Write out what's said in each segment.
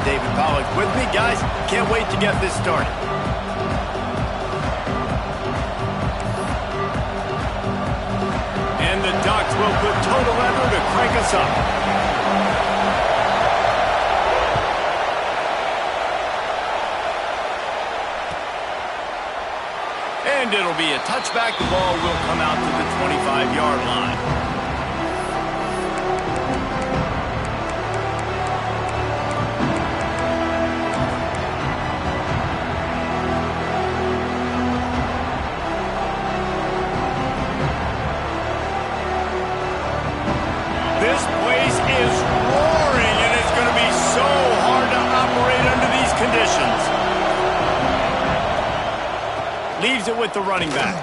David Pollack with me, guys. Can't wait to get this started. And the Ducks will put total lever to crank us up. And it'll be a touchback. The ball will come out to the 25-yard line. This place is roaring, and it's going to be so hard to operate under these conditions. Leaves it with the running back.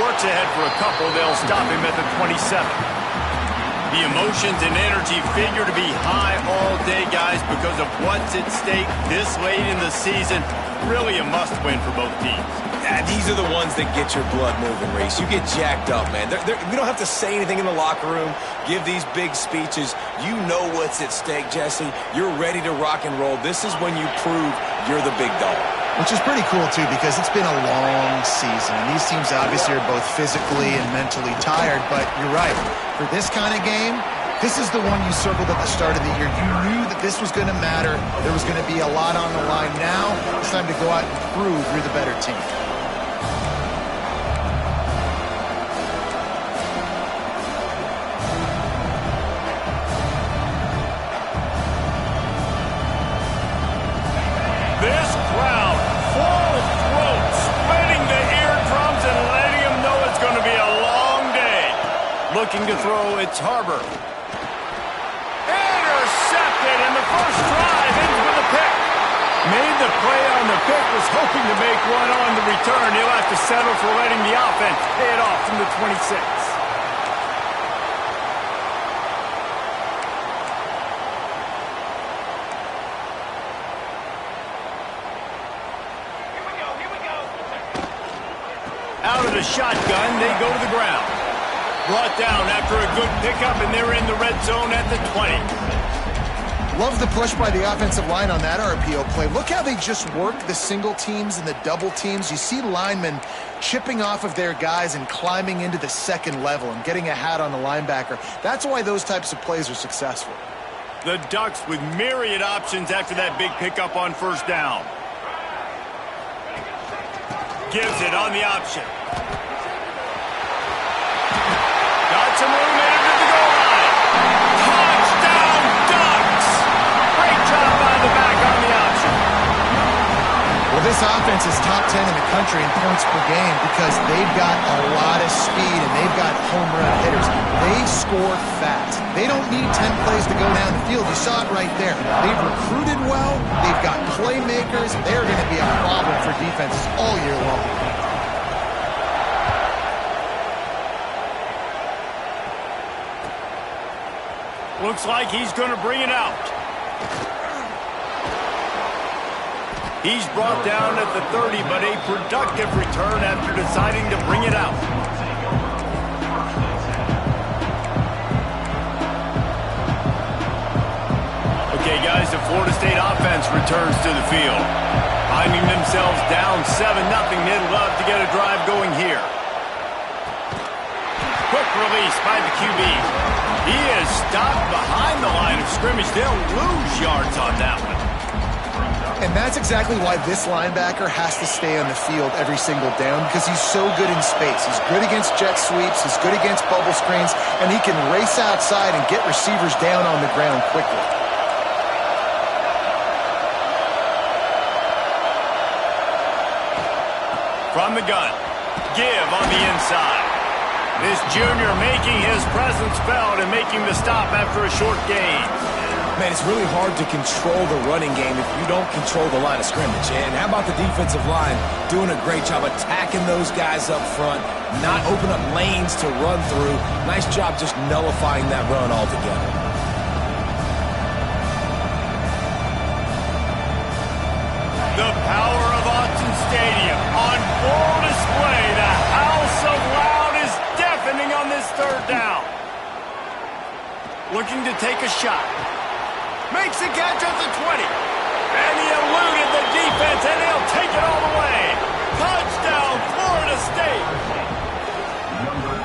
Works ahead for a couple. They'll stop him at the 27. The emotions and energy figure to be high all day, guys, because of what's at stake this late in the season. Really a must-win for both teams. Yeah, these are the ones that get your blood moving, Reese. You get jacked up, man. We don't have to say anything in the locker room, give these big speeches. You know what's at stake, Jesse. You're ready to rock and roll. This is when you prove you're the big dog. Which is pretty cool, too, because it's been a long season. And these teams obviously are both physically and mentally tired, but you're right. For this kind of game, this is the one you circled at the start of the year. You knew that this was going to matter. There was going to be a lot on the line. Now it's time to go out and prove you're the better team. This crowd, full throat, spreading the eardrums and letting them know it's going to be a long day. Looking to throw, it's Harbor. Intercepted, and the first drive ends with a pick. Made the play on the pick, was hoping to make one on the return. He'll have to settle for letting the offense pay it off from the 26. Out of the shotgun, they go to the ground. Brought down after a good pickup, and they're in the red zone at the 20. Love the push by the offensive line on that RPO play. Look how they just work the single teams and the double teams. You see linemen chipping off of their guys and climbing into the second level and getting a hat on the linebacker. That's why those types of plays are successful. The Ducks with myriad options after that big pickup on first down. Gives it on the option. Got some room in to the goal line. Touchdown, Ducks! Great job by the back on the option. Well, this offense is top 10 in the country in points per game because they've got a lot of speed and they've got home run hitters. They score fast. They don't need 10 plays to go down the field. You saw it right there. They've recruited well. They've got playmakers. They're going to be a problem for defenses all year long. Looks like he's going to bring it out. He's brought down at the 30, but a productive return after deciding to bring it out. Okay, guys, the Florida State offense returns to the field. Finding themselves down 7-0, they'd love to get a drive going here. Quick release by the QB. He is stopped behind the line of scrimmage. They'll lose yards on that one. And that's exactly why this linebacker has to stay on the field every single down, because he's so good in space. He's good against jet sweeps. He's good against bubble screens. And he can race outside and get receivers down on the ground quickly. From the gun. Give on the inside. This junior making his presence felt and making the stop after a short gain. Man, it's really hard to control the running game if you don't control the line of scrimmage. And how about the defensive line doing a great job attacking those guys up front, not open up lanes to run through. Nice job just nullifying that run altogether. The power of Autzen Stadium on full display. The house of loud is deafening on this third down. Looking to take a shot. Makes the catch at the 20. And he eluded the defense, and he'll take it all the way. Touchdown, Florida State.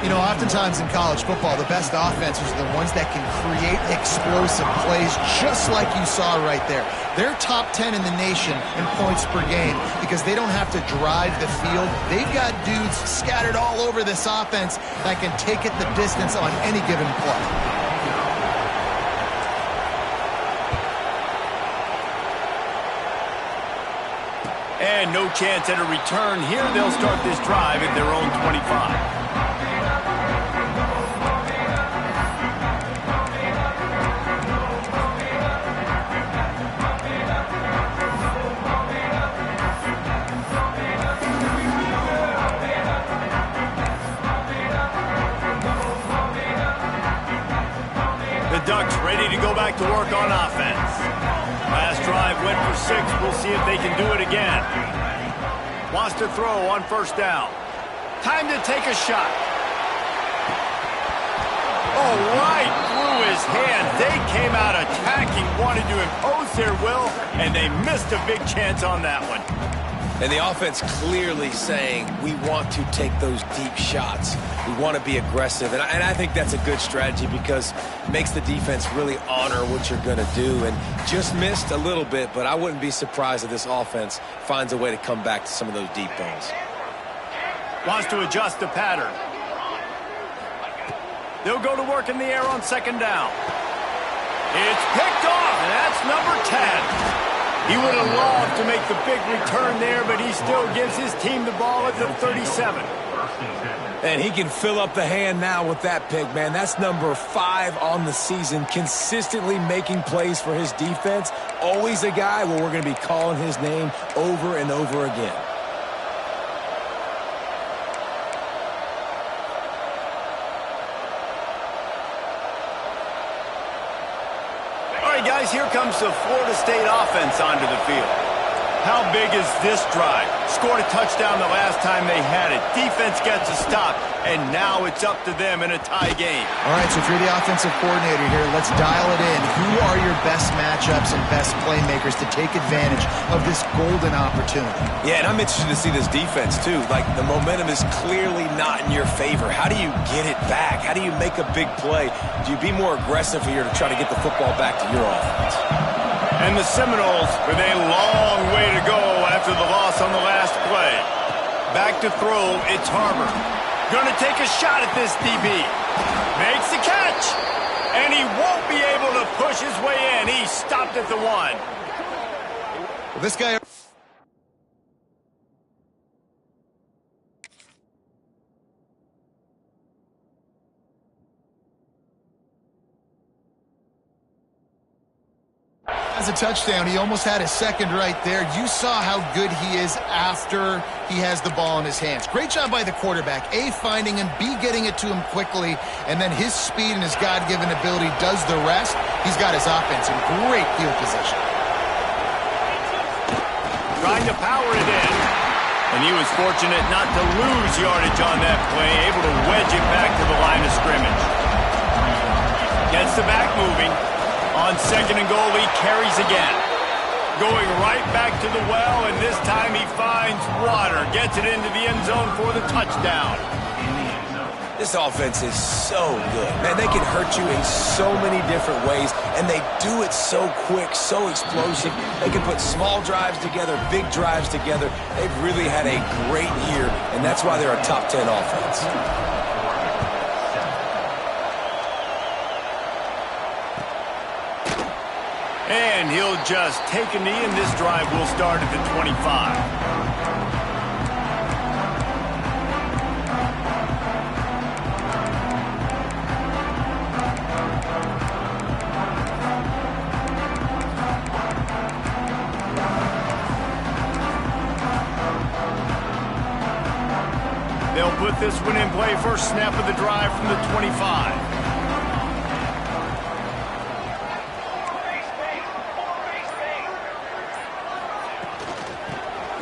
You know, oftentimes in college football, the best offenses are the ones that can create explosive plays, just like you saw right there. They're top 10 in the nation in points per game because they don't have to drive the field. They've got dudes scattered all over this offense that can take it the distance on any given play. And no chance at a return here. They'll start this drive at their own 25. Ducks ready to go back to work on offense. Last drive went for 6. We'll see if they can do it again. Wants to throw on first down. Time to take a shot. Oh, right through his hand. They came out attacking, wanted to impose their will, and they missed a big chance on that one. And the offense clearly saying, we want to take those deep shots. We want to be aggressive. And I think that's a good strategy because it makes the defense really honor what you're going to do. And just missed a little bit, but I wouldn't be surprised if this offense finds a way to come back to some of those deep balls. Wants to adjust the pattern. They'll go to work in the air on second down. It's picked off, and that's number 10. He would have loved to make the big return there, but he still gives his team the ball at the 37. And he can fill up the hand now with that pick, man. That's number 5 on the season, consistently making plays for his defense. Always a guy where we're going to be calling his name over and over again. Guys, here comes the Florida State offense onto the field. How big is this drive? Scored a touchdown the last time they had it. Defense gets a stop, and now it's up to them in a tie game. All right, so if you're the offensive coordinator here, let's dial it in. Who are your best matchups and best playmakers to take advantage of this golden opportunity? Yeah, and I'm interested to see this defense, too. Like, the momentum is clearly not in your favor. How do you get it back? How do you make a big play? Do you be more aggressive here to try to get the football back to your offense? And the Seminoles with a long way to go after the loss on the last play. Back to throw, it's Harbor. Going to take a shot at this DB. Makes the catch. And he won't be able to push his way in. He stopped at the 1. Well, this guy... As a touchdown, he almost had a second right there. You saw how good he is after he has the ball in his hands. Great job by the quarterback. A, finding him, B, getting it to him quickly, and then his speed and his God-given ability does the rest. He's got his offense in great field position. Trying to power it in. And he was fortunate not to lose yardage on that play, able to wedge it back to the line of scrimmage. Gets the back moving. On second and goal, he carries again. Going right back to the well, and this time he finds water. Gets it into the end zone for the touchdown. This offense is so good. Man, they can hurt you in so many different ways, and they do it so quick, so explosive. They can put small drives together, big drives together. They've really had a great year, and that's why they're a top 10 offense. And he'll just take a knee, and this drive will start at the 25. They'll put this one in play, first snap of the drive from the 25.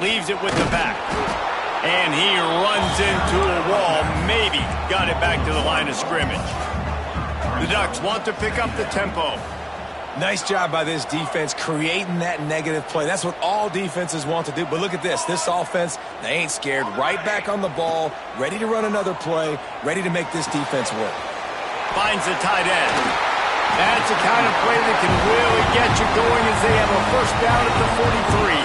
Leaves it with the back. And he runs into a wall. Maybe got it back to the line of scrimmage. The Ducks want to pick up the tempo. Nice job by this defense creating that negative play. That's what all defenses want to do. But look at this. This offense, they ain't scared. Right back on the ball, ready to run another play, ready to make this defense work. Finds the tight end. That's the kind of play that can really get you going as they have a first down at the 43.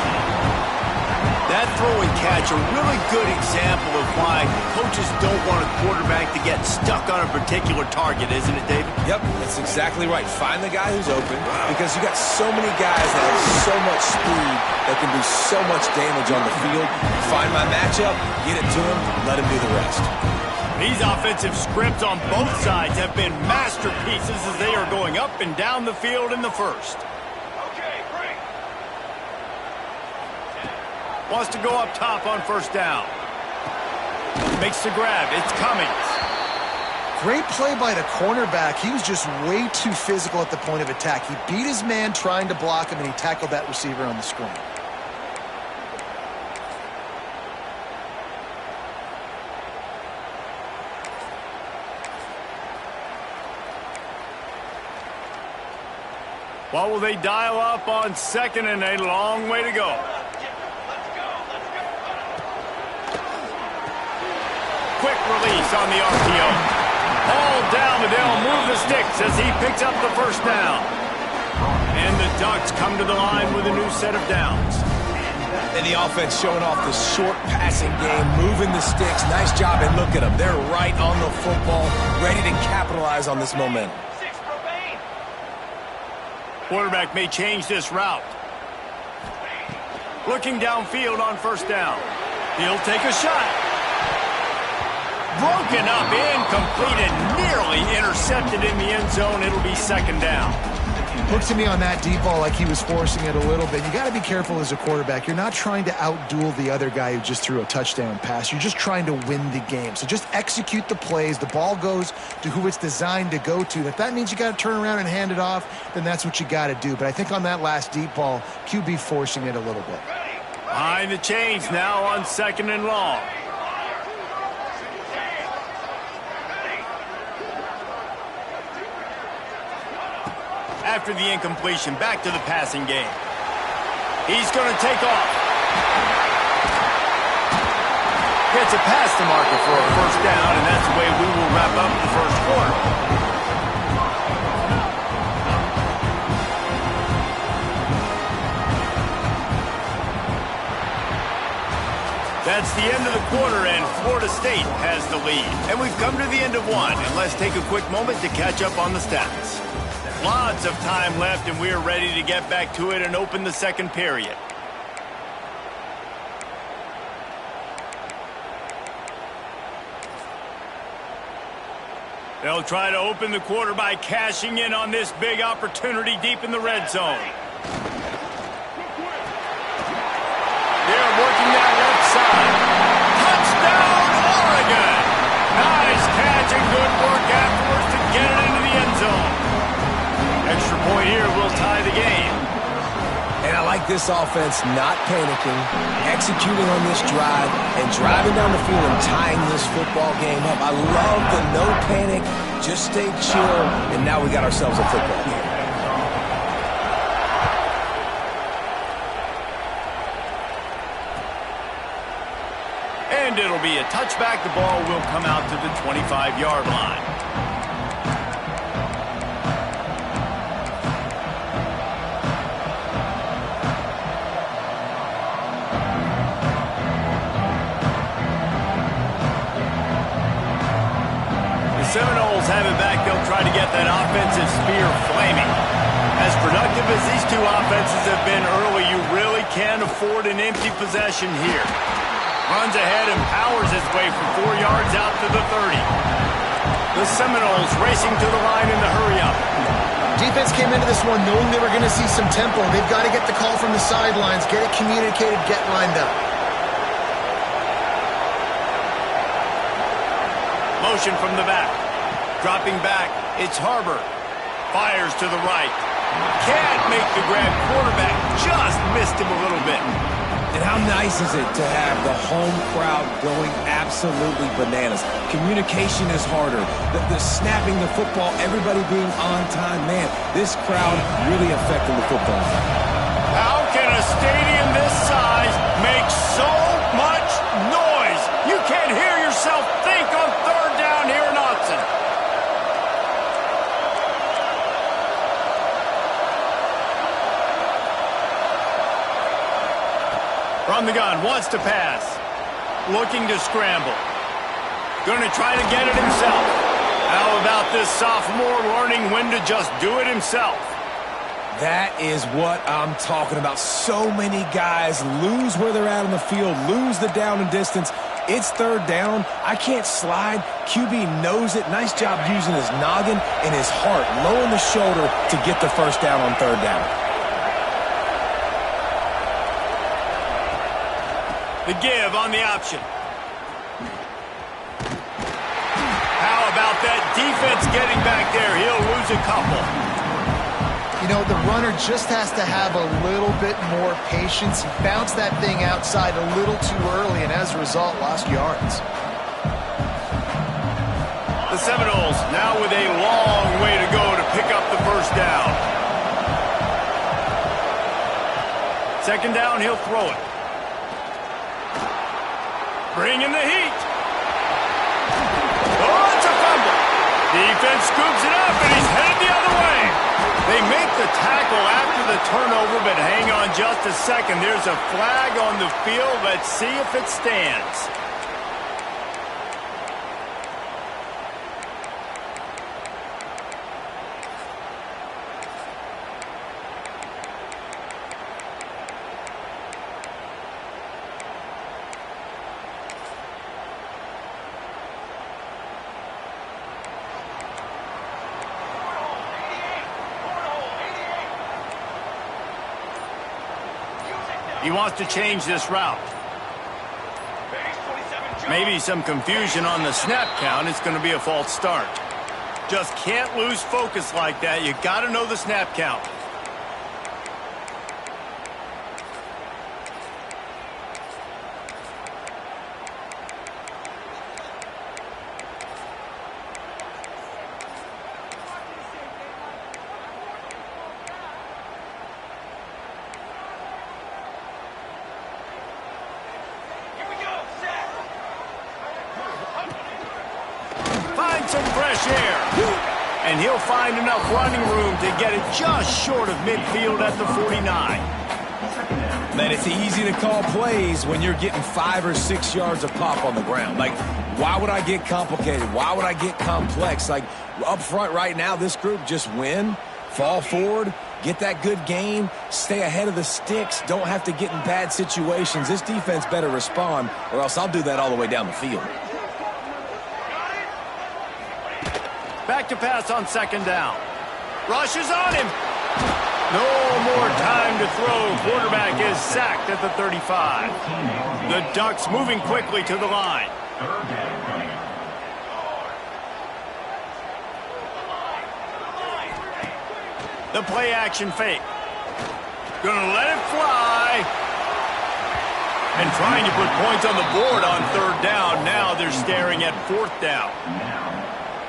That throw and catch, a really good example of why coaches don't want a quarterback to get stuck on a particular target, isn't it, David? Yep, that's exactly right. Find the guy who's open because you got so many guys that have so much speed that can do so much damage on the field. Find my matchup, get it to him, let him do the rest. These offensive scripts on both sides have been masterpieces as they are going up and down the field in the first. Wants to go up top on first down. Makes the grab. It's Cummings. Great play by the cornerback. He was just way too physical at the point of attack. He beat his man trying to block him, and he tackled that receiver on the screen. What will they dial up on second and a long way to go? Quick release on the RPO. All down, but they'll move the sticks as he picks up the first down. And the Ducks come to the line with a new set of downs. And the offense showing off the short passing game, moving the sticks. Nice job, and look at them. They're right on the football, ready to capitalize on this momentum. Quarterback may change this route. Looking downfield on first down. He'll take a shot. Broken up, incomplete, and nearly intercepted in the end zone. It'll be second down. Looked to me on that deep ball like he was forcing it a little bit. You got to be careful as a quarterback. You're not trying to outduel the other guy who just threw a touchdown pass. You're just trying to win the game. So just execute the plays. The ball goes to who it's designed to go to. If that means you got to turn around and hand it off, then that's what you got to do. But I think on that last deep ball, QB forcing it a little bit. Behind the chains now on second and long. After the incompletion, back to the passing game. He's going to take off. Gets it past the marker for a first down, and that's the way we will wrap up the first quarter. That's the end of the quarter, and Florida State has the lead. And we've come to the end of one, and let's take a quick moment to catch up on the stats. Lots of time left, and we are ready to get back to it and open the second period. They'll try to open the quarter by cashing in on this big opportunity deep in the red zone. They're working that left side. Touchdown, Oregon! Nice catch and good work afterwards to get it into the end zone. Extra point here will tie the game. And I like this offense not panicking, executing on this drive, and driving down the field and tying this football game up. I love the no panic, just stay chill, and now we got ourselves a football game. And it'll be a touchback. The ball will come out to the 25-yard line. Seminoles have it back. They'll try to get that offensive spear flaming. As productive as these two offenses have been early, you really can't afford an empty possession here. Runs ahead and powers his way from 4 yards out to the 30. The Seminoles racing to the line in the hurry-up. Defense came into this one knowing they were going to see some tempo. They've got to get the call from the sidelines, get it communicated, get lined up. Motion from the back. Dropping back, it's Harbor. Fires to the right. Can't make the grab. Quarterback just missed him a little bit. And how nice is it to have the home crowd going absolutely bananas? Communication is harder. The snapping the football, everybody being on time. Man, this crowd really affecting the football. How can a stadium this size make so much noise? You can't hear yourself think on third down here in Austin. From the gun, wants to pass. Looking to scramble. Going to try to get it himself. How about this sophomore learning when to just do it himself? That is what I'm talking about. So many guys lose where they're at on the field, lose the down and distance. It's third down. I can't slide. QB knows it. Nice job using his noggin and his heart, lowering the shoulder to get the first down on third down. The give on the option. How about that defense getting back there? He'll lose a couple. You know, the runner just has to have a little bit more patience. He bounced that thing outside a little too early, and as a result, lost yards. The Seminoles now with a long way to go to pick up the first down. Second down, he'll throw it. Bringing the heat. Oh, it's a fumble. Defense scoops it up, and he's headed the other way. They make the tackle after the turnover, but hang on just a second. There's a flag on the field. Let's see if it stands. He wants to change this route. Maybe some confusion on the snap count. It's going to be a false start. Just can't lose focus like that. You got to know the snap count. Some fresh air. And he'll find enough running room to get it just short of midfield at the 49. Man, it's easy to call plays when you're getting 5 or 6 yards of pop on the ground. Like, why would I get complicated? Why would I get complex? Like, up front right now, this group just win, fall forward, get that good game, stay ahead of the sticks, don't have to get in bad situations. This defense better respond, or else I'll do that all the way down the field. Back to pass on second down. Rush is on him. No more time to throw. Quarterback is sacked at the 35. The Ducks moving quickly to the line. The play action fake. Gonna let it fly. And trying to put points on the board on third down. Now they're staring at fourth down.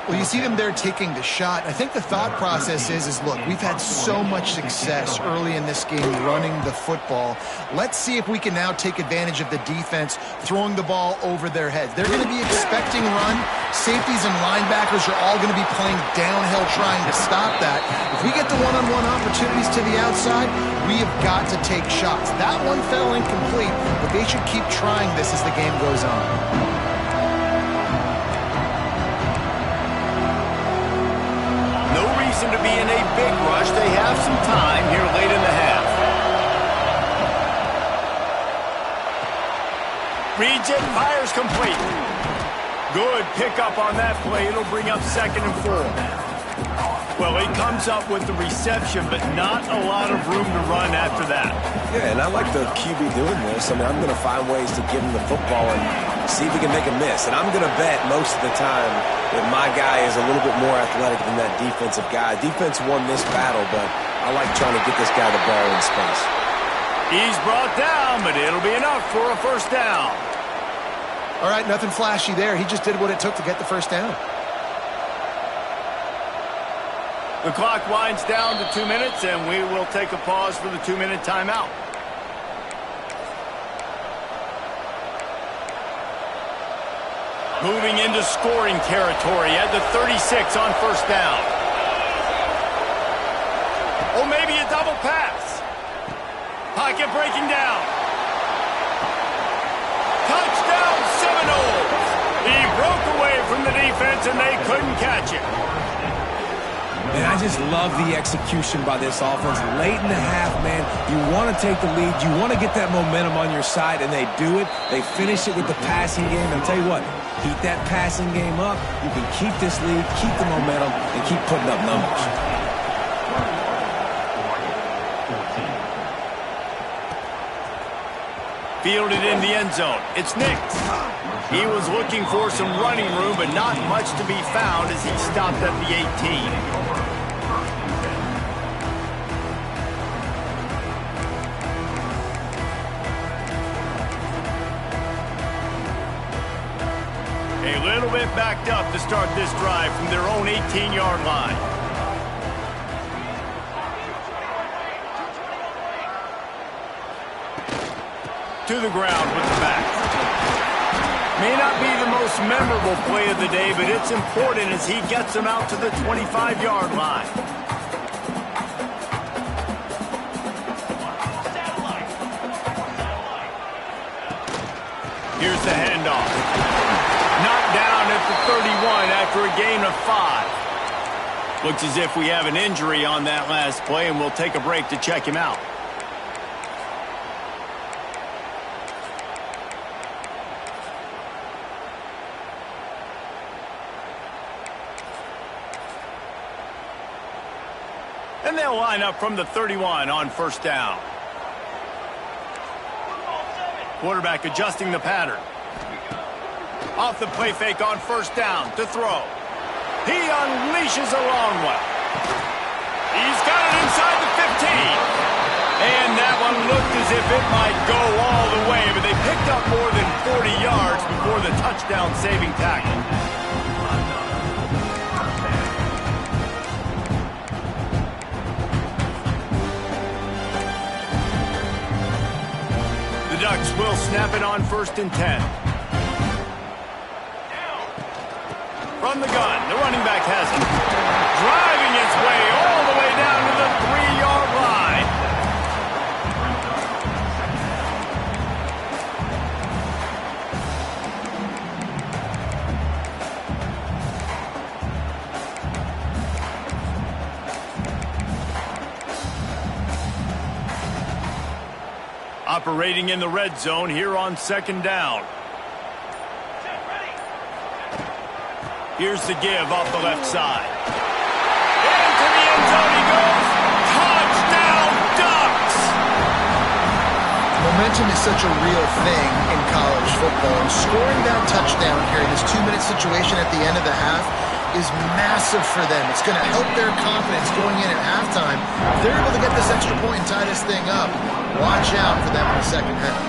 Well, you see them there taking the shot. I think the thought process is look, we've had so much success early in this game running the football. Let's see if we can now take advantage of the defense throwing the ball over their heads. They're going to be expecting run. Safeties and linebackers are all going to be playing downhill trying to stop that. If we get the one-on-one opportunities to the outside, we have got to take shots. That one fell incomplete, but they should keep trying this as the game goes on. To be in a big rush. They have some time here late in the half. Reads it, fires complete. Good pickup on that play. It'll bring up 2nd and 4. Well, he comes up with the reception, but not a lot of room to run after that. Yeah, and I like the QB doing this. I mean, I'm going to find ways to give him the football and see if he can make a miss. And I'm going to bet most of the time that my guy is a little bit more athletic than that defensive guy. Defense won this battle, but I like trying to get this guy the ball in space. He's brought down, but it'll be enough for a first down. All right, nothing flashy there. He just did what it took to get the first down. The clock winds down to 2 minutes, and we will take a pause for the 2-minute timeout. Moving into scoring territory at the 36 on first down. Oh, maybe a double pass. Pocket breaking down. Touchdown Seminoles. He broke away from the defense, and they couldn't catch it. Man, I just love the execution by this offense. Late in the half, man, you want to take the lead. You want to get that momentum on your side, and they do it. They finish it with the passing game. I'll tell you what, keep that passing game up. You can keep this lead, keep the momentum, and keep putting up numbers. Fielded in the end zone. It's Nix. He was looking for some running room, but not much to be found as he stopped at the 18. A little bit backed up to start this drive from their own 18-yard line. To the ground with the back. May not be the most memorable play of the day, but it's important as he gets them out to the 25-yard line. Here's the handoff. Knocked down at the 31 after a gain of 5. Looks as if we have an injury on that last play, and we'll take a break to check him out. And they'll line up from the 31 on first down. Quarterback adjusting the pattern. Off the play fake on first down to throw. He unleashes a long one. He's got it inside the 15. And that one looked as if it might go all the way, but they picked up more than 40 yards before the touchdown-saving tackle. The Ducks will snap it on 1st and 10. From the gun, the running back has it. Driving its way all the way down to the 3-yard line. Operating in the red zone here on 2nd down. Here's the give off the left side. Into the end zone he goes. Touchdown, Ducks! Momentum is such a real thing in college football. And scoring that touchdown here in this 2-minute situation at the end of the half is massive for them. It's going to help their confidence going in at halftime. If they're able to get this extra point and tie this thing up, watch out for them in the second half.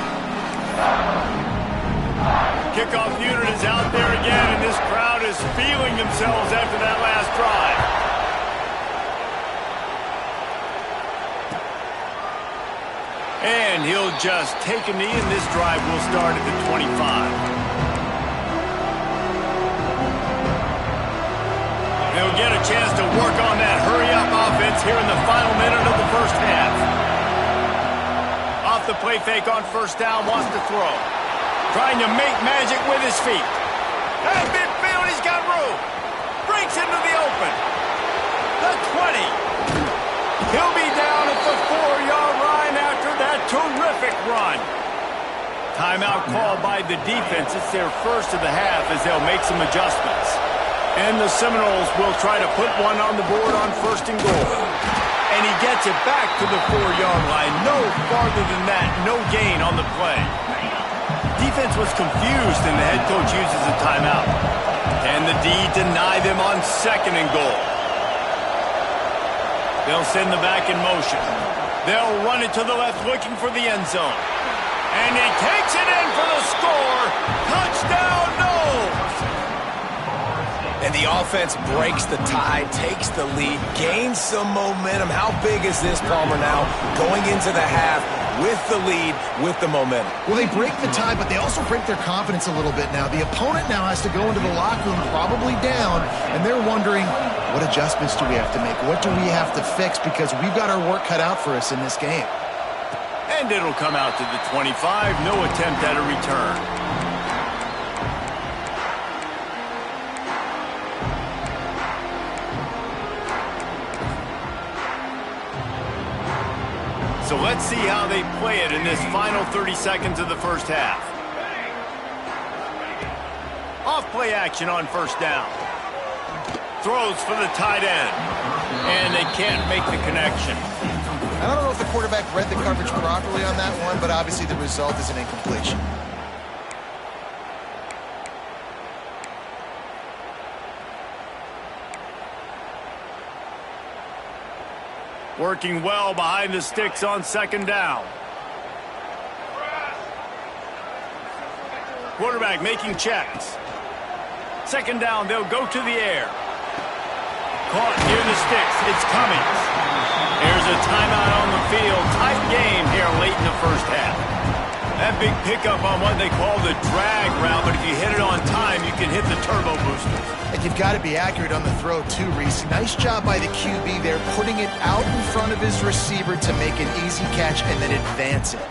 Kickoff unit is out there again, and this crowd is feeling themselves after that last drive. And he'll just take a knee, and this drive will start at the 25. They'll get a chance to work on that hurry-up offense here in the final minute of the first half. Off the play fake on first down, wants to throw. Trying to make magic with his feet. At midfield, he's got room. Breaks into the open. The 20. He'll be down at the 4-yard line after that terrific run. Timeout called by the defense. It's their first of the half as they'll make some adjustments. And the Seminoles will try to put one on the board on 1st and goal. And he gets it back to the 4-yard line. No farther than that. No gain on the play. Defense was confused, and the head coach uses a timeout. And the D deny them on 2nd and goal. They'll send the back in motion. They'll run it to the left, looking for the end zone. And he takes it in for the score. Touchdown, Noles! And the offense breaks the tie, takes the lead, gains some momentum. How big is this, Palmer, now going into the half with the lead, with the momentum? Well, they break the tie, but they also break their confidence a little bit now. The opponent now has to go into the locker room probably down, and they're wondering, what adjustments do we have to make? What do we have to fix? Because we've got our work cut out for us in this game. And it'll come out to the 25. No attempt at a return. So let's see how they play it in this final 30 seconds of the first half. Off play action on first down. Throws for the tight end. And they can't make the connection. I don't know if the quarterback read the coverage properly on that one, but obviously the result is an incompletion. Working well behind the sticks on second down. Quarterback making checks. Second down, they'll go to the air. Caught near the sticks. It's Cummings. There's a timeout on the field. Tight game here late in the first half. That big pickup on what they call the drag route, but if you hit it on time, you can hit the turbo boosters. And you've got to be accurate on the throw too, Reese. Nice job by the QB there, putting it out in front of his receiver to make an easy catch and then advance it.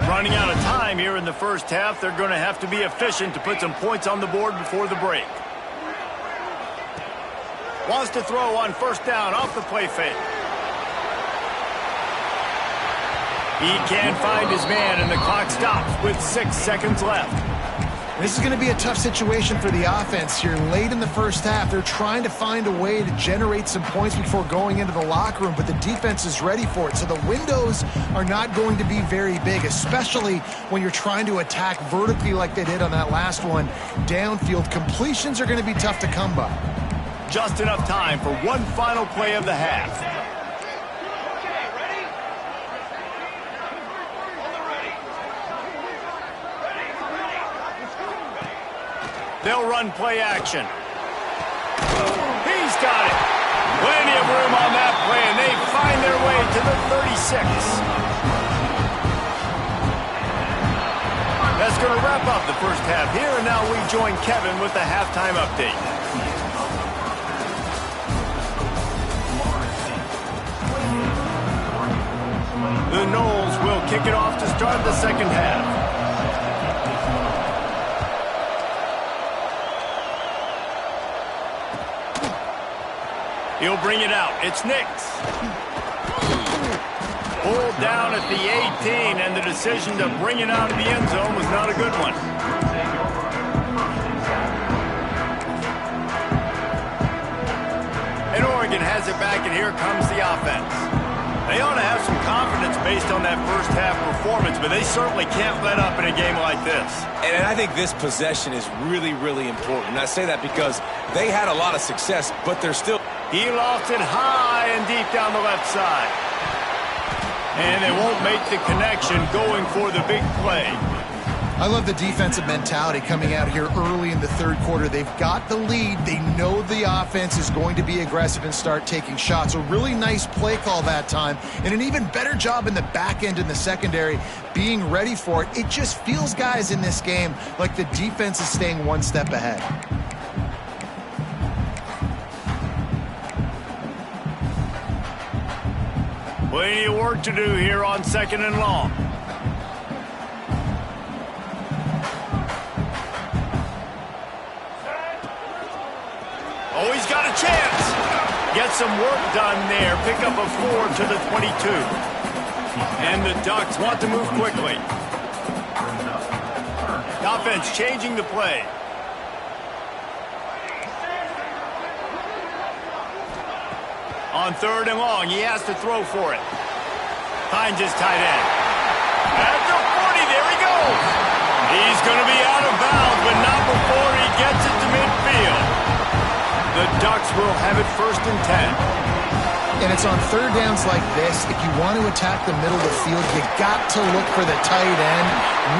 Running out of time here in the first half, they're going to have to be efficient to put some points on the board before the break. Wants to throw on first down off the play fake. He can't find his man, and the clock stops with 6 seconds left. This is going to be a tough situation for the offense here. Late in the first half, they're trying to find a way to generate some points before going into the locker room, but the defense is ready for it. So the windows are not going to be very big, especially when you're trying to attack vertically like they did on that last one. Downfield completions are going to be tough to come by. Just enough time for one final play of the half. They'll run play action. He's got it. Plenty of room on that play, and they find their way to the 36. That's going to wrap up the first half here, and now we join Kevin with the halftime update. The Noles will kick it off to start the second half. He'll bring it out. It's Nix. Pulled down at the 18, and the decision to bring it out of the end zone was not a good one. And Oregon has it back, and here comes the offense. They ought to have some confidence based on that first half performance, but they certainly can't let up in a game like this. And I think this possession is really, really important. And I say that because they had a lot of success, but they're still... He lost it high and deep down the left side. And they won't make the connection going for the big play. I love the defensive mentality coming out here early in the third quarter. They've got the lead. They know the offense is going to be aggressive and start taking shots. A really nice play call that time, and an even better job in the back end in the secondary being ready for it. It just feels, guys, in this game like the defense is staying one step ahead. Plenty of work to do here on second and long. Oh, he's got a chance. Get some work done there. Pick up a 4 to the 22. And the Ducks want to move quickly. The offense changing the play. On third and long, he has to throw for it. Finds his tight end. At the 40, there he goes. He's going to be out of bounds, but not before he gets it to midfield. The Ducks will have it 1st and 10. And it's on third downs like this. If you want to attack the middle of the field, you got to look for the tight end.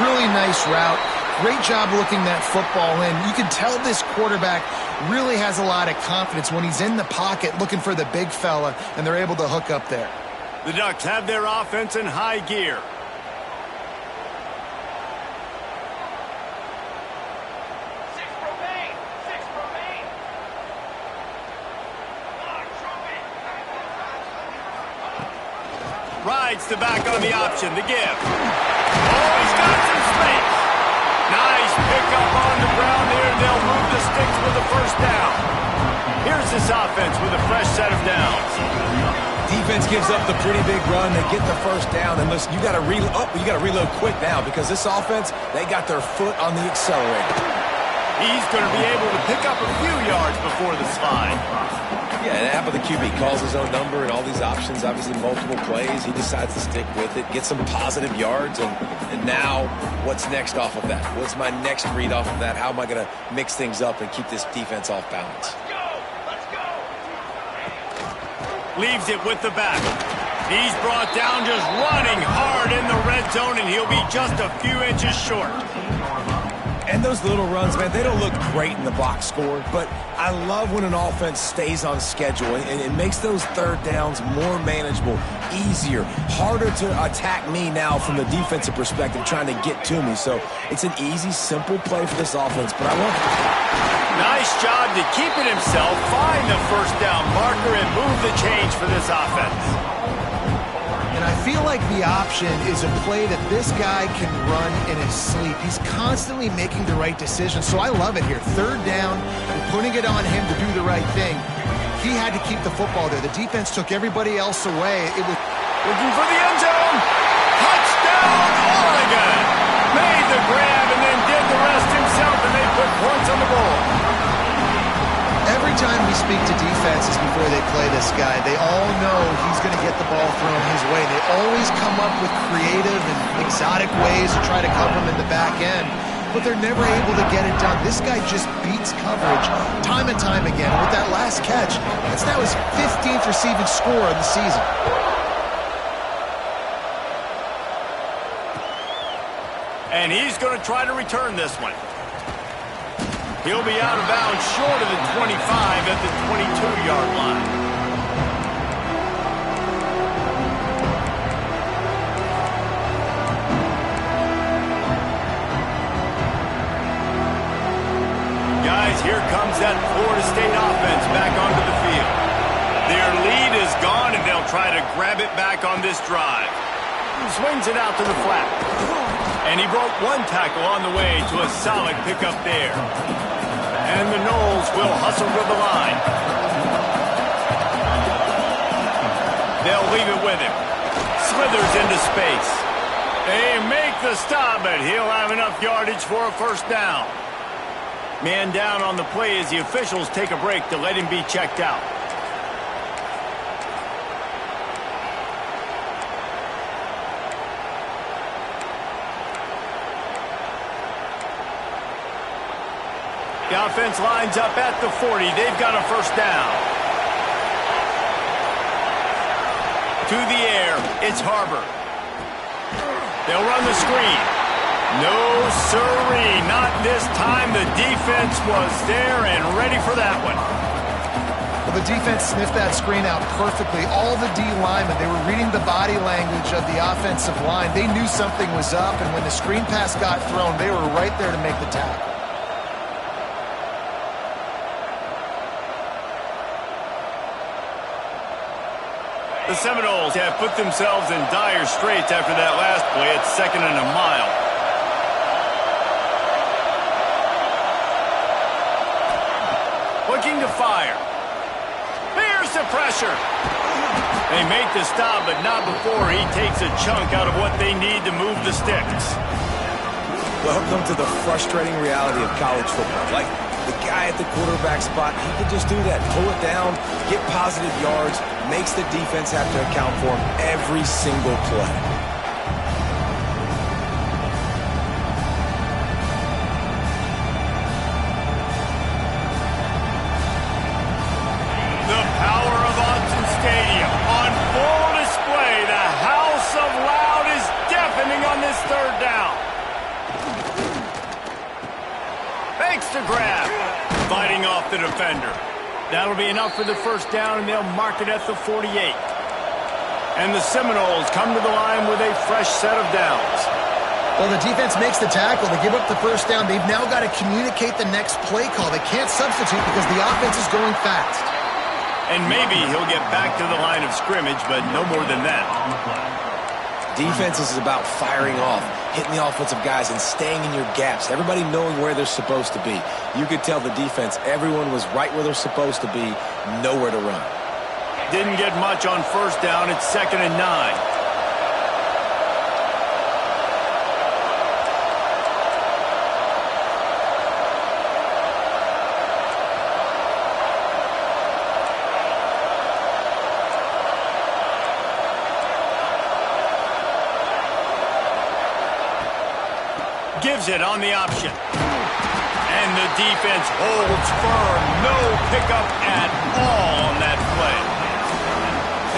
Really nice route. Great job looking that football in. You can tell this quarterback really has a lot of confidence when he's in the pocket looking for the big fella, and they're able to hook up there. The Ducks have their offense in high gear. Rides the back on the option, the give. Oh, he's got some space. Nice pickup on the ground there. They'll move the sticks with the first down. Here's this offense with a fresh set of downs. Defense gives up the pretty big run. They get the first down. And listen, you got to reload quick now because this offense, they got their foot on the accelerator. He's going to be able to pick up a few yards before the slide. Yeah, and how about the QB? Calls his own number and all these options, obviously multiple plays. He decides to stick with it, get some positive yards, and now what's next off of that? What's my next read off of that? How am I going to mix things up and keep this defense off balance? Let's go! Leaves it with the back. He's brought down just running hard in the red zone, and he'll be just a few inches short. And those little runs, man, they don't look great in the box score, but I love when an offense stays on schedule and it makes those third downs more manageable, easier, harder to attack me now from the defensive perspective trying to get to me. So it's an easy, simple play for this offense, but I love it. Nice job to keep it himself, find the first down marker, and move the change for this offense. And I feel like the option is a play that this guy can run in his sleep. He's constantly making the right decision, so I love it here. Third down, and putting it on him to do the right thing. He had to keep the football there. The defense took everybody else away. It was looking for the end zone. Touchdown, Oregon! Made the grab and then did the rest himself, and they put points on the board. Every time we speak to defenses before they play this guy, they all know he's going to get the ball thrown his way. They always come up with creative and exotic ways to try to cover him in the back end, but they're never able to get it done. This guy just beats coverage time and time again. With that last catch, that's now his 15th receiving score of the season. And he's going to try to return this one. He'll be out of bounds short of the 25 at the 22-yard line. Guys, here comes that Florida State offense back onto the field. Their lead is gone, and they'll try to grab it back on this drive. He swings it out to the flat. And he broke one tackle on the way to a solid pickup there. And the Noles will hustle to the line. They'll leave it with him. Slithers into space. They make the stop, but he'll have enough yardage for a first down. Man down on the play as the officials take a break to let him be checked out. The offense lines up at the 40. They've got a first down. To the air, it's Harbor. They'll run the screen. No sirree, not this time. The defense was there and ready for that one. Well, the defense sniffed that screen out perfectly. All the D linemen, they were reading the body language of the offensive line. They knew something was up, and when the screen pass got thrown, they were right there to make the tackle. The Seminoles have put themselves in dire straits after that last play. It's 2nd and a mile. Looking to fire. Here's the pressure. They make the stop, but not before he takes a chunk out of what they need to move the sticks. Welcome to the frustrating reality of college football. Like, the guy at the quarterback spot, he can just do that. Pull it down, get positive yards, makes the defense have to account for him every single play. The power of Autzen Stadium. makes the grab. Fighting off the defender. That'll be enough for the first down, and they'll mark it at the 48. And the Seminoles come to the line with a fresh set of downs. Well, the defense makes the tackle. They give up the first down. They've now got to communicate the next play call. They can't substitute because the offense is going fast. And maybe he'll get back to the line of scrimmage, but no more than that. Defense is about firing off, hitting the offensive guys, and staying in your gaps. Everybody knowing where they're supposed to be. You could tell the defense, everyone was right where they're supposed to be, nowhere to run. Didn't get much on first down. It's 2nd and 9. Gives it on the option. And the defense holds firm. No pickup at all on that play.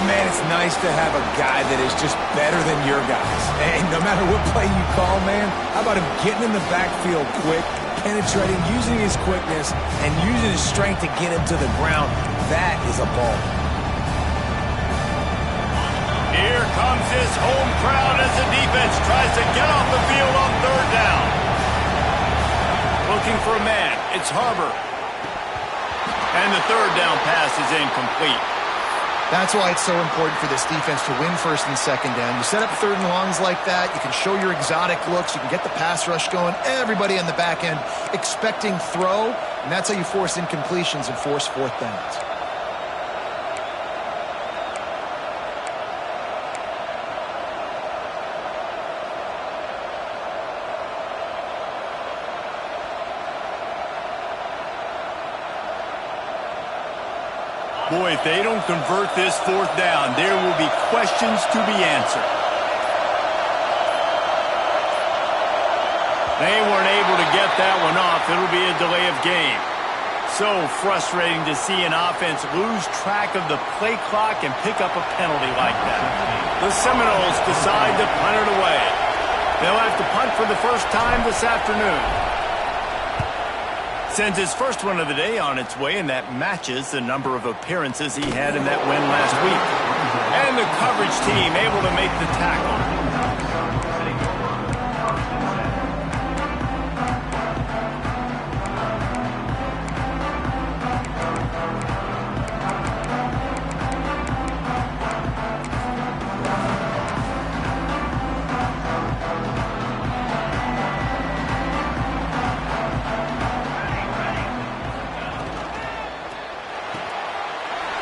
And, man, it's nice to have a guy that is just better than your guys. And no matter what play you call, man, how about him getting in the backfield quick, penetrating, using his quickness, and using his strength to get him to the ground? That is a ball. Here comes his home crowd as the defense tries to get off the field on 3rd down. Looking for a man. It's Harbor. And the 3rd down pass is incomplete. That's why it's so important for this defense to win 1st and 2nd down. You set up 3rd and longs like that. You can show your exotic looks. You can get the pass rush going. Everybody on the back end expecting throw. And that's how you force incompletions and force 4th downs. Boy, if they don't convert this 4th down, there will be questions to be answered. They weren't able to get that one off. It'll be a delay of game. So frustrating to see an offense lose track of the play clock and pick up a penalty like that. The Seminoles decide to punt it away. They'll have to punt for the first time this afternoon. Sends his first one of the day on its way, and that matches the number of appearances he had in that win last week. And the coverage team able to make the tackle.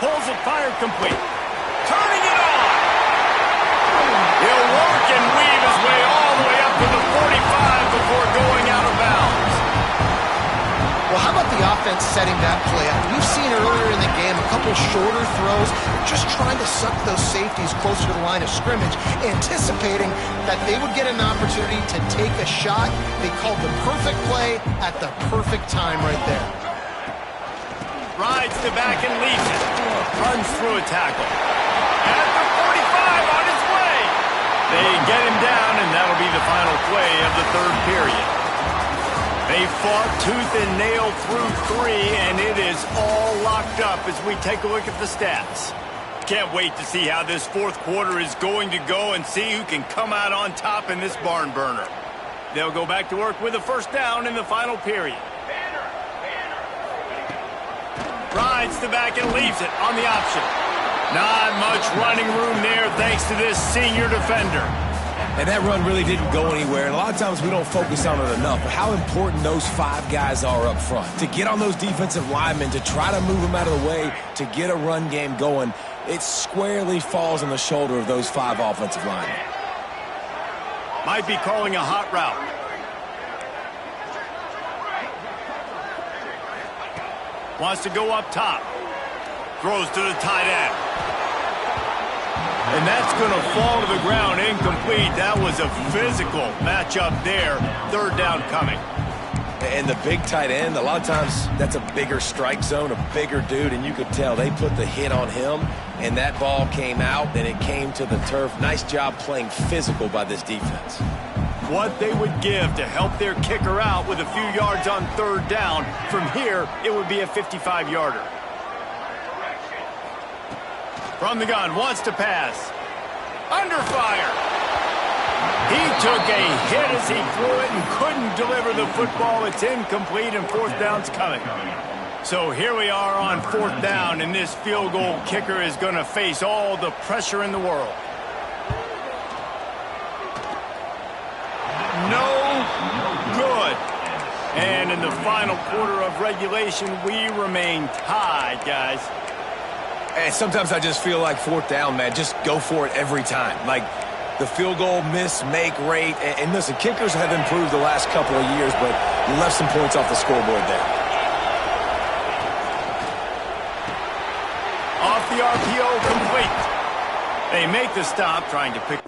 Pulls it, fired complete. Turning it on. He'll work and weave his way all the way up to the 45 before going out of bounds. Well, how about the offense setting that play up? We've seen earlier in the game a couple shorter throws, just trying to suck those safeties closer to the line of scrimmage, anticipating that they would get an opportunity to take a shot. They called the perfect play at the perfect time right there. Rides the back and leaves it. Runs through a tackle. At the 45 on his way. They get him down, and that'll be the final play of the 3rd period. They fought tooth and nail through 3, and it is all locked up as we take a look at the stats. Can't wait to see how this 4th quarter is going to go and see who can come out on top in this barn burner. They'll go back to work with a first down in the final period. Rides the back and leaves it on the option. Not much running room there thanks to this senior defender. And that run really didn't go anywhere. And a lot of times we don't focus on it enough. But how important those 5 guys are up front. To get on those defensive linemen, to try to move them out of the way, to get a run game going, it squarely falls on the shoulder of those 5 offensive linemen. Might be calling a hot route. Wants to go up top. Throws to the tight end. And that's going to fall to the ground incomplete. That was a physical matchup there. 3rd down coming. And the big tight end, a lot of times that's a bigger strike zone, a bigger dude, and you could tell they put the hit on him, and that ball came out, and it came to the turf. Nice job playing physical by this defense. what they would give to help their kicker out with a few yards on third down. From here, it would be a 55-yarder. From the gun, wants to pass. Under fire. He took a hit as he threw it and couldn't deliver the football. It's incomplete, and fourth down's coming. So here we are on fourth down, and this field goal kicker is going to face all the pressure in the world. No good. And in the final quarter of regulation, we remain tied, guys. And sometimes I just feel like fourth down, man, just go for it every time. Like the field goal miss, make rate. And listen, kickers have improved the last couple of years, but you left some points off the scoreboard there. Off the RPO, complete. They make the stop, trying to pick.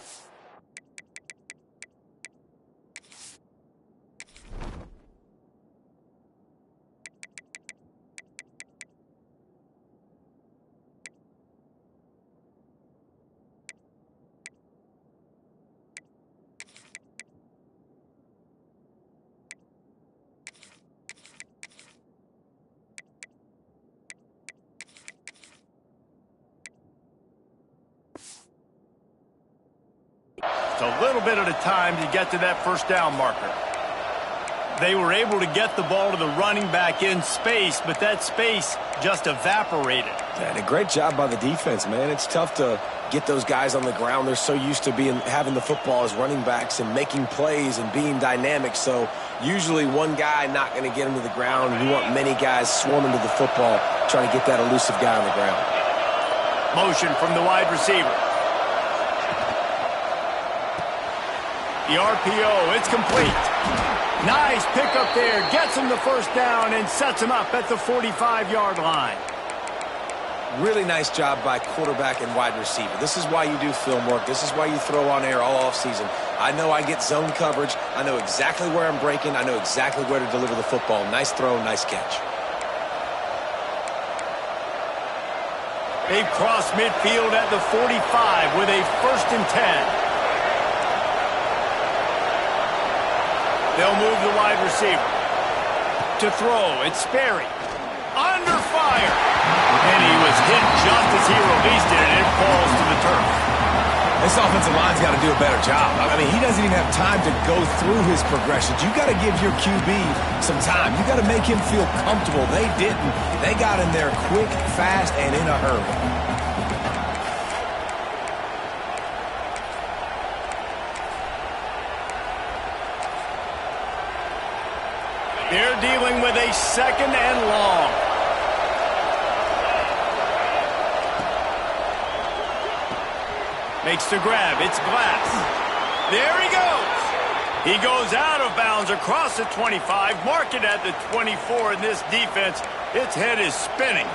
A little bit at a time to get to that first down marker. They were able to get the ball to the running back in space, but that space just evaporated. And a great job by the defense, man. It's tough to get those guys on the ground. They're so used to having the football as running backs and making plays and being dynamic. So usually one guy not going to get him to the ground. You want many guys swarming to the football, trying to get that elusive guy on the ground. Motion from the wide receiver. The RPO, it's complete. Nice pickup there. Gets him the first down and sets him up at the 45-yard line. Really nice job by quarterback and wide receiver. This is why you do film work. This is why you throw on air all offseason. I know I get zone coverage. I know exactly where I'm breaking. I know exactly where to deliver the football. Nice throw, nice catch. They've crossed midfield at the 45 with a 1st and 10. They'll move the wide receiver. To throw, it's Sperry. Under fire. And he was hit just as he released it, and it falls to the turf. This offensive line's got to do a better job. I mean, he doesn't even have time to go through his progressions. You got to give your QB some time. You got to make him feel comfortable. They didn't. They got in there quick, fast, and in a hurry. They're dealing with a 2nd and long. Makes the grab. It's Glass. There he goes. He goes out of bounds across the 25, mark it at the 24, and this defense, its head is spinning.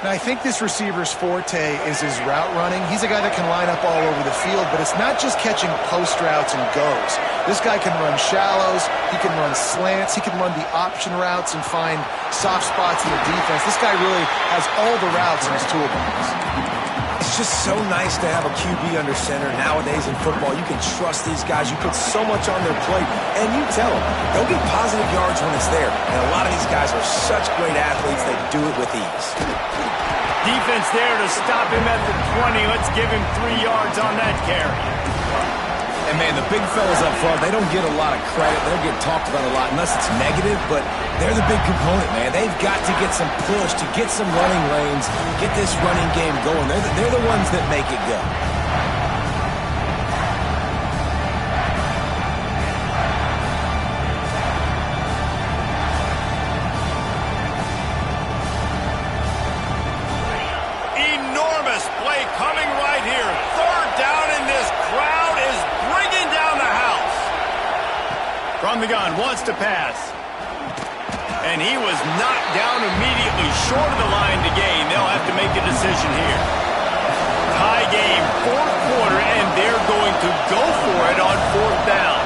Now, I think this receiver's forte is his route running. He's a guy that can line up all over the field, but it's not just catching post routes and goes. This guy can run shallows, he can run slants, he can run the option routes and find soft spots in the defense. This guy really has all the routes in his toolbox. It's just so nice to have a QB under center. Nowadays in football, you can trust these guys. You put so much on their plate, and you tell them, they'll get positive yards when it's there. And a lot of these guys are such great athletes, they do it with ease. Defense there to stop him at the 20. Let's give him 3 yards on that carry. And, man, the big fellas up front, they don't get a lot of credit. They don't get talked about a lot unless it's negative, but they're the big component, man. They've got to get some push, to get some running lanes, get this running game going. They're the ones that make it go. Enormous play coming right here. 3rd down, and this crowd is bringing down the house. From the gun, wants to pass. And he was knocked down immediately short of the line to gain. They'll have to make a decision here. Tie game, 4th quarter, and they're going to go for it on 4th down.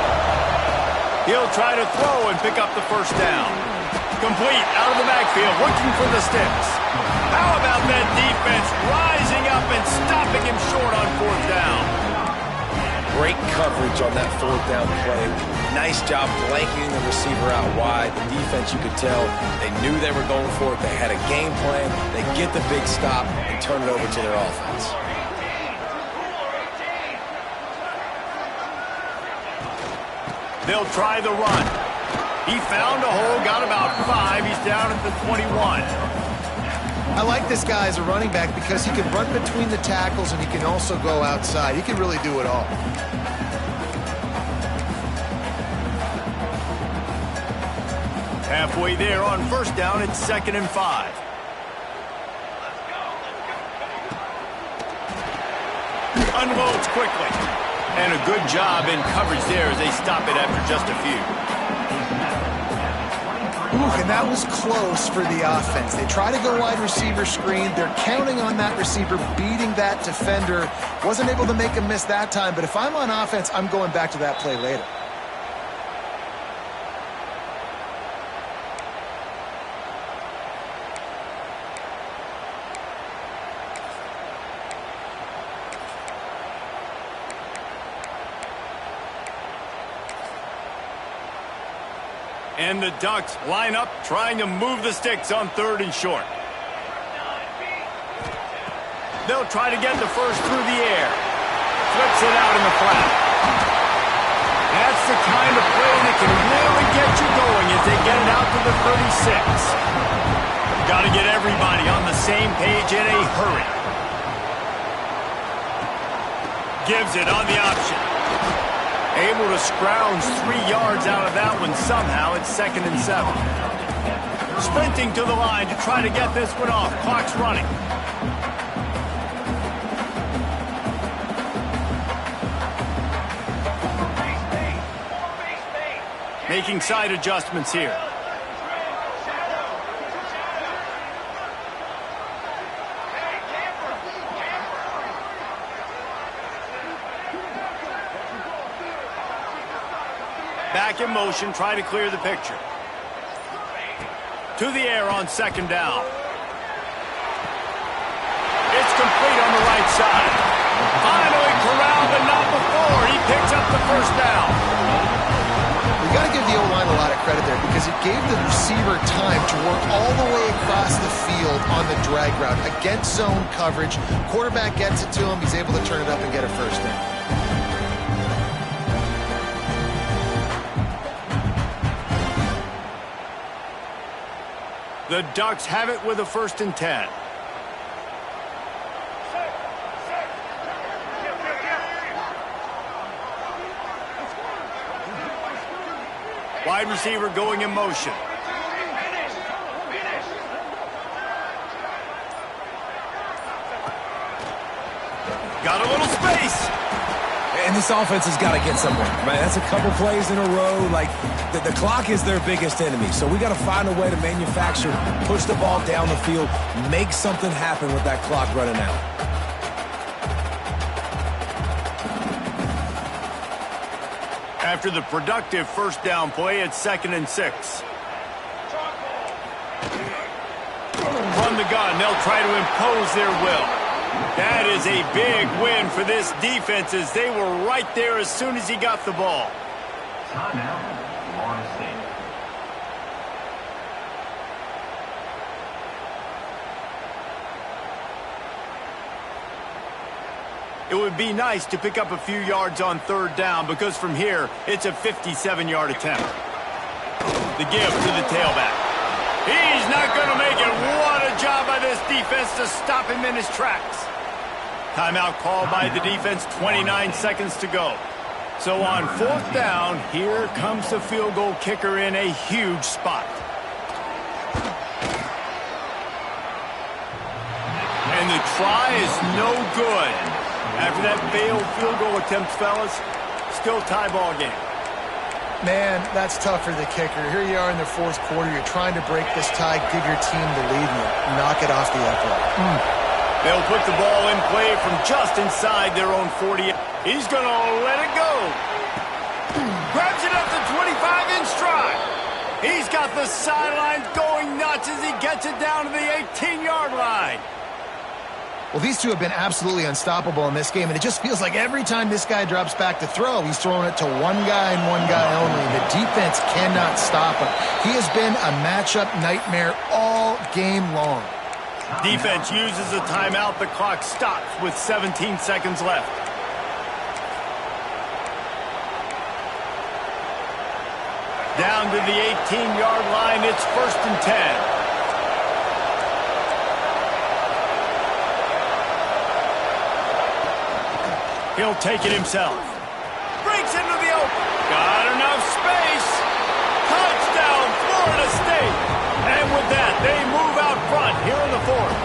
He'll try to throw and pick up the first down. Complete out of the backfield, looking for the sticks. How about that defense rising up and stopping him short on 4th down? great coverage on that fourth down play. Nice job blanketing the receiver out wide. The defense, you could tell, they knew they were going for it. They had a game plan. They get the big stop and turn it over to their offense. They'll try the run. He found a hole, got about 5. He's down at the 21. I like this guy as a running back because he can run between the tackles and he can also go outside. He can really do it all. Halfway there on first down, it's 2nd and 5. Unloads quickly. And a good job in coverage there as they stop it after just a few. Ooh, and that was close for the offense. They try to go wide receiver screen. They're counting on that receiver beating that defender. Wasn't able to make him miss that time, but if I'm on offense, I'm going back to that play later. And the Ducks line up, trying to move the sticks on 3rd and short. They'll try to get the first through the air. Flips it out in the flat. That's the kind of play that can really get you going as they get it out to the 36. Got to get everybody on the same page in a hurry. Gives it on the option. Able to scrounge 3 yards out of that one somehow. It's 2nd and 7. Sprinting to the line to try to get this one off. Clock's running. Making side adjustments here. Back in motion, try to clear the picture. To the air on 2nd down. It's complete on the right side. Finally corralled, but not before. He picks up the first down. You got to give the O-line a lot of credit there because it gave the receiver time to work all the way across the field on the drag route against zone coverage. Quarterback gets it to him. He's able to turn it up and get a first down. The Ducks have it with a 1st and 10. Wide receiver going in motion. Got a little space. And this offense has got to get somewhere, right? That's a couple plays in a row. Like, the clock is their biggest enemy. So we got to find a way to manufacture, push the ball down the field, make something happen with that clock running out. After the productive first down play, it's 2nd and 6. Run the gun. They'll try to impose their will. That is a big win for this defense as they were right there as soon as he got the ball. Timeout, Florida State. It would be nice to pick up a few yards on 3rd down because from here, it's a 57-yard attempt. The give to the tailback. He's not going to make it. What a job by this defense to stop him in his tracks. Timeout called by the defense, 29 seconds to go. So on 4th down, here comes the field goal kicker in a huge spot. And the try is no good. After that failed field goal attempt, fellas, still tie ball game. Man, that's tough for the kicker. Here you are in the 4th quarter. You're trying to break this tie, give your team the lead, and knock it off the upright. They'll put the ball in play from just inside their own 40. He's going to let it go. Grabs it at the 25-inch stride. He's got the sidelines going nuts as he gets it down to the 18-yard line. Well, these two have been absolutely unstoppable in this game, and it just feels like every time this guy drops back to throw, he's throwing it to one guy and one guy only. The defense cannot stop him. He has been a matchup nightmare all game long. Defense uses a timeout. The clock stops with 17 seconds left. Down to the 18-yard line. It's 1st and 10. He'll take it himself. Breaks into the open. Got enough space. Touchdown, Florida State. And with that, they move out front here in the 4th.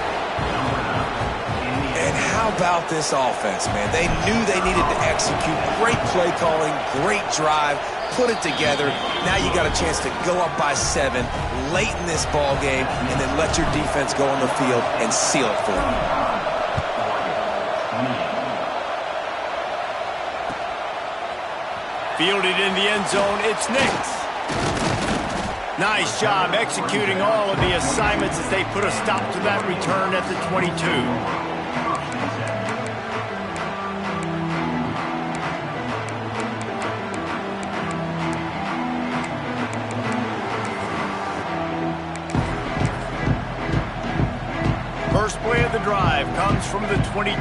And how about this offense, man? They knew they needed to execute. Great play calling, great drive, put it together. Now you got a chance to go up by 7 late in this ball game and then let your defense go on the field and seal it for them. Fielded in the end zone, it's Nix. Nice job executing all of the assignments as they put a stop to that return at the 22. First play of the drive comes from the 22.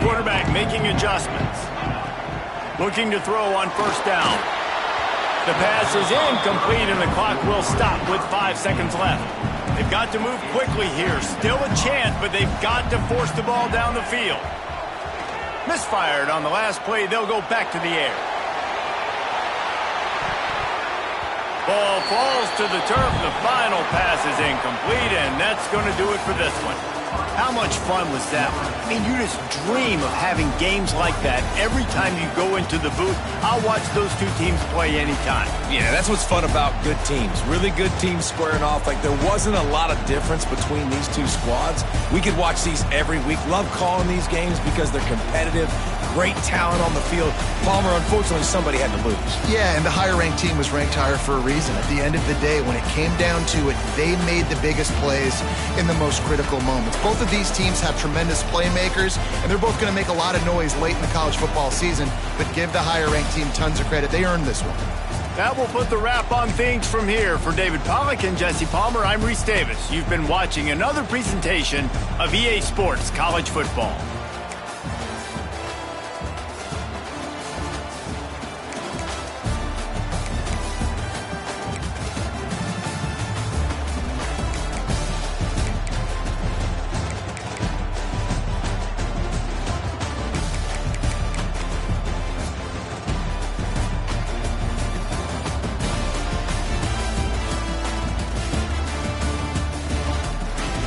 Quarterback making adjustments. Looking to throw on 1st down. The pass is incomplete, and the clock will stop with 5 seconds left. They've got to move quickly here. Still a chance, but they've got to force the ball down the field. Misfired on the last play. They'll go back to the air. Ball falls to the turf. The final pass is incomplete, and that's going to do it for this one. How much fun was that one? I mean, you just dream of having games like that every time you go into the booth. I'll watch those two teams play anytime. Yeah, that's what's fun about good teams. Really good teams squaring off. Like, there wasn't a lot of difference between these two squads. We could watch these every week. Love calling these games because they're competitive. Great talent on the field. Palmer, unfortunately, somebody had to lose. Yeah, and the higher-ranked team was ranked higher for a reason. At the end of the day, when it came down to it, they made the biggest plays in the most critical moments. Both of these teams have tremendous playmakers, and they're both going to make a lot of noise late in the college football season, but give the higher-ranked team tons of credit. They earned this one. That will put the wrap on things from here. For David Pollack and Jesse Palmer, I'm Reese Davis. You've been watching another presentation of EA Sports College Football.